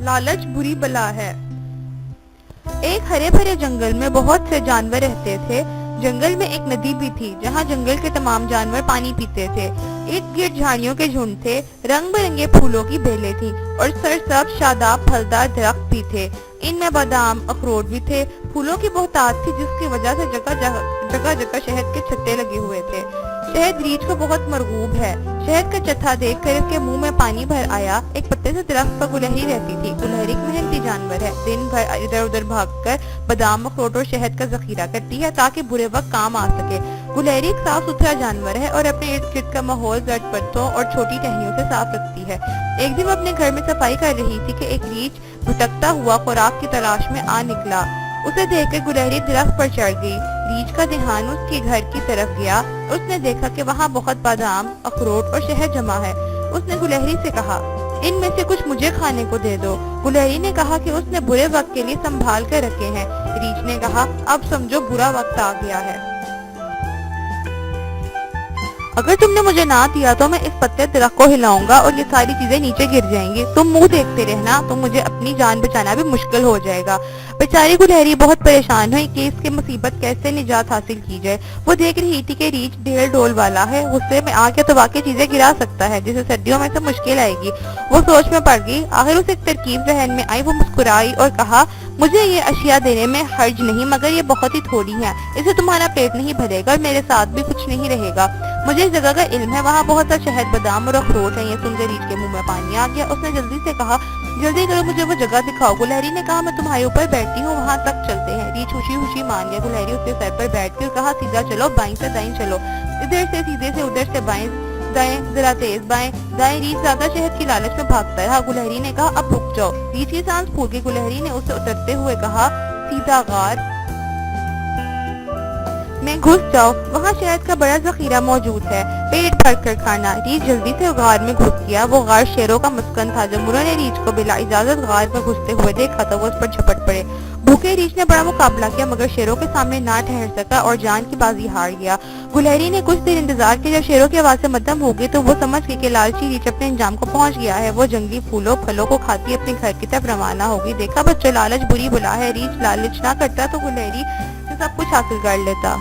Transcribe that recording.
لالچ بری بلا ہے۔ ایک ہرے بھرے جنگل میں بہت سے جانور رہتے تھے۔ جنگل میں ایک ندی بھی تھی جہاں جنگل کے تمام جانور پانی پیتے تھے۔ ارد گرد جھاڑیوں کے جھنڈ تھے، رنگ برنگے پھولوں کی بیلیں تھیں اور سرسبز شاداب پھلدار درخت بھی تھے۔ ان میں بادام، اخروٹ بھی تھے۔ پھولوں کی بہتات تھی جس کی وجہ سے جگہ جگہ شہد کے چھتے لگے ہوئے تھے۔ شہد ریچھ کو بہت مرغوب ہے۔ شہد کا چتھا دیکھ کر اس کے منہ میں پانی بھر آیا۔ ایک پتے سے درخت پر گلہری رہتی تھی۔ گلہری ایک محنتی جانور ہے، دن بھر ادھر ادھر بھاگ کر بادام، اخروٹ اور شہد کا ذخیرہ کرتی ہے تاکہ برے وقت کام آ سکے۔ گلہری ایک صاف ستھرا جانور ہے اور اپنے ارد گرد کا ماحول زرد پتوں اور چھوٹی ٹہنیوں سے صاف رکھتی ہے۔ ایک دن وہ اپنے گھر میں صفائی کر رہی تھی کہ ایک ریچھ بھٹکتا ہوا خوراک کی تلاش میں آ نکلا۔ اسے دیکھ کر گلہری درخت پر چڑھ گئی۔ ریچھ کا دھیان اس کے گھر کی طرف گیا۔ اس نے دیکھا کہ وہاں بہت بادام، اخروٹ اور شہد جمع ہے۔ اس نے گلہری سے کہا، ان میں سے کچھ مجھے کھانے کو دے دو۔ گلہری نے کہا کہ اس نے برے وقت کے لیے سنبھال کر رکھے ہیں۔ ریچھ نے کہا، اب سمجھو برا وقت آ گیا ہے۔ اگر تم نے مجھے نہ دیا تو میں اس پتے درخت کو ہلاؤں گا اور یہ ساری چیزیں نیچے گر جائیں گی۔ تم منہ دیکھتے رہنا تو مجھے اپنی جان بچانا بھی مشکل ہو جائے گا۔ بیچاری گلہری بہت پریشان ہوئی کہ اس کے مصیبت کیسے نجات حاصل کی جائے۔ وہ دیکھ رہی تھی کہ ریچھ ڈھیل ڈول والا ہے، غصے میں آ کے تو واقعی چیزیں گرا سکتا ہے جسے سردیوں میں سے مشکل آئے گی۔ وہ سوچ میں پڑ گئی۔ آخر اسے ایک ترکیب ذہن میں آئی۔ وہ مسکرائی اور کہا، مجھے یہ اشیاء دینے میں حرج نہیں، مگر یہ بہت ہی تھوڑی ہیں، اسے تمہارا پیٹ نہیں بھرے گا اور میرے ساتھ بھی کچھ نہیں رہے گا۔ مجھے اس جگہ کا علم ہے، وہاں بہت سا شہد، بادام اور اخروٹ ہیں۔ یہ سن کر ریچھ کے منہ میں پانی آ گیا۔ اس نے جلدی سے کہا، جلدی کرو، مجھے وہ جگہ دکھاؤ۔ گلہری نے کہا، میں تمہارے اوپر بیٹھتی ہوں، وہاں تک چلتے ہیں۔ ریچھ خوشی خوشی مان گیا۔ گلہری اس کے سر پر بیٹھ کر کہا، سیدھا چلو، بائیں سے دائیں چلو، ادھر سے سیدھے سے ادھر سے بائیں، دائیں ذرا تیز، بائیں دائیں۔ ریچھ زیادہ شہد کی لالچ میں بھاگتا رہا۔ گلہری نے کہا، اب رک جاؤ۔ ریچھ کی سانس پھول گئی۔ گلہری نے اسے اترتے ہوئے کہا، سیدھا غار میں گھس جاؤ، وہاں شہد کا بڑا ذخیرہ موجود ہے، پیٹ بھر کر کھانا۔ ریچھ جلدی سے غار میں گھس گیا۔ وہ غار شیروں کا مسکن تھا۔ جب انہوں نے ریچھ کو بلا اجازت غار میں گھستے ہوئے دیکھا تو وہ اس پر جھپٹ پڑے۔ بھوکے ریچھ نے بڑا مقابلہ کیا مگر شیروں کے سامنے نہ ٹھہر سکا اور جان کی بازی ہار گیا۔ گلہری نے کچھ دیر انتظار کیا۔ جب شیروں کی آواز سے مدھم ہو گئی تو وہ سمجھ گئی کہ لالچی ریچھ اپنے انجام کو پہنچ گیا ہے۔ وہ جنگلی پھولوں پھلوں کو کھاتی اپنے گھر کی طرف روانہ ہو گئی۔ دیکھا بچوں، لالچ بری بلا ہے۔ ریچھ لالچ نہ کرتا تو گلہری سے سب کچھ حاصل کر لیتا۔